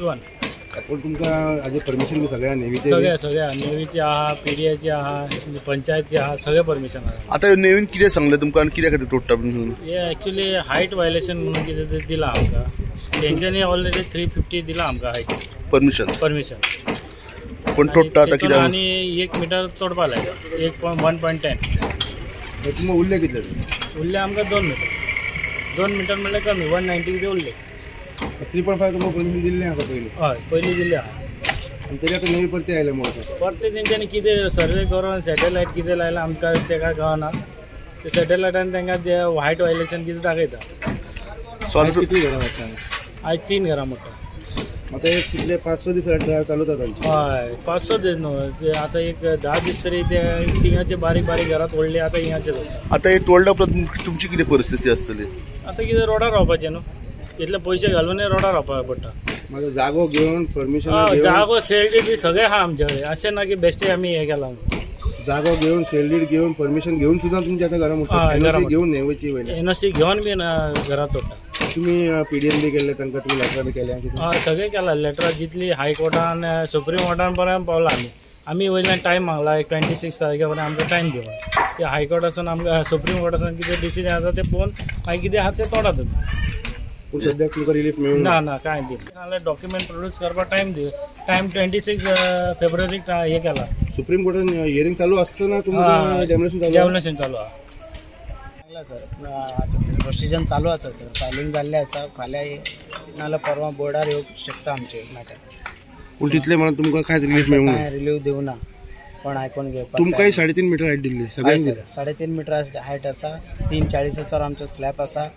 +1. आपण तुमका आज परमिशन सगळ्या नेव्हीचे सगळ्या नेव्हीचे आहा, पीडीआयचे आहा, पंचायतचे आहा, सगळे परमिशन आहा. आता नेवीन कितें सांगले तुमकां आनी कित्या खातीर तोडटा म्हणून? हे ॲक्च्युली हायट वायलेशन म्हणून कितें तरी दिला आमकां. तेंच्यांनी ऑलरेडी 350 दिला आमकां हायट परमिशन. पण तोडटा आता कित्याक? आनी 1 मीटर तोडपा लायला 1.10. तुम्ही उरले कितले? उरले आमकां 2 मीटर. 2 मीटर म्हणल्यार कमी 190 कितें उरले. 3.5 तुम्हाला परमिशन दिल्लें आसा पयलीं? हय पयलीं दिल्लें आहा. आनी तरी आतां नेव्ही परती आयले म्हणून परते तेंच्यांनी कितें सर्वे करून सॅटेलायट कितें लायला आमकां तेका कळना. ते सॅटेलायटान तांकां जे हायट वायलेशन कितें दाखयता. सो आतां कितली घरां वाटता? आज 3 घरां म्हणटा. आता एक कितले 5-6 दीस चालू जाता तांचे? हय 5-6 दीस न्हू. ते आतां एक 10 दीस तरी ते तिंगाचे बारीक घरात ओडले आतां हिंगाचे जाता. आता हे तोडल्या उपरांत तुमची कितें परिस्थिती आसतली? आतां कितें रोडार रावपाचें न्हू. इतले पयशे घालून रोडार रावपाक पडटा. माझा जागो घेवन परमिशन जागो सेल बी सगळे आहा आमचे कडेन. अशें ना की बेश्टे आमी हे केला. जागो घेवन सेल घेवन परमिशन घेवन सुद्धा तुमच्या आता घरा मोठा घेऊन नेव्हीची वयले एनओसी घेवन बी घरात तोडटा. तुम्ही पीडीएन बी केले तांकां तुम्ही लेटर बी केले? हय सगळे केला. लेटरां जितली हायकोर्टान सुप्रीम कोर्टान पर्यंत पावला आमी वयल्यान टायम मागला 26 तारखे पर्यंत आमकां टायम दिवं. ते हायकोर्टासून आमकां सुप्रीम कोर्टासून कितें डिसिजन आसा ते पळोवन मागीर कितें आसा ते तोडा तुमी. पूण सद्याक तुमकां रिलीफ मेळूंक ना कांय दिना. नाल्यार डॉक्युमेंट प्रोड्यूस करपाक टायम 26 फेब्रुवारीक हे केला. सुप्रीम कोर्टान हियरिंग चालू असतना तुमकां डेव्हलेशन चालू आहा. सर प्रोसिजन चालू आसा सर. फायलिंग जाल्लें आसा. फाल्यां नाल्यार परवा बोर्डार येवंक शकता आमचे मॅटर. पूण तितले म्हणून तुमकां कांयच रिलीफ मेळूंक ना? रिलीफ दिवना. कोण आयकून घेवपाक? तुमकांय 3.5 मीटर हायट दिल्ली सगळ्यांक? 3.5 मीटर हायट आसा. 340 आमचो स्लॅब आसा.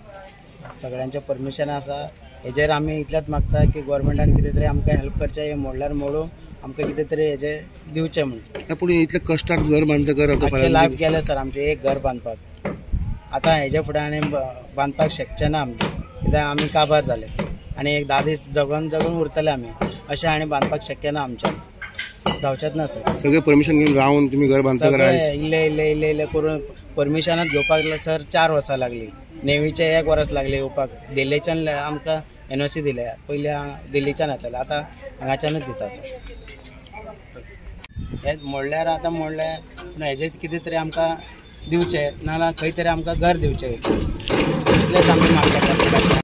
सगळ्यांचे परमिशन आसा. हेजेर आमी इतलेंच मागता की गव्हर्मेंटान कितें तरी आमकां हेल्प करचें. हे मोडल्यार मोडून आमकां कितें तरी हेजे दिवचें म्हणून. पूण इतले कश्टान घर बांदता आख्खें लायफ गेलें सर आमचें एक घर बांदपाक. आतां हेजे फुडें आनी बांदपाक शकचे ना आमचे. कित्याक आमी काबार जाले आनी एक 10 दीस जगून उरतले आमी. अशें आनी बांदपाक शक्य ना आमच्यान. जावचेंच ना सर. सगळे परमिशन घेवन रावन तुम्ही घर बांदता? इल्ले करून परमिशनात घेवपाक सर 4 वर्सां लागली. नेव्हीचे 1 वर्स लागले येवपाक. दिल्लीच्यान आमकां एनओसी दिले. पयलीं दिल्लीच्यान येताले आतां हांगाच्यानूच दिता सर. हे मोडल्यार आतां मोडलें हेजे कितें तरी आमकां दिवचें. नाल्यार खंय तरी आमकां घर दिवचें. इतलेंच आमी मागता.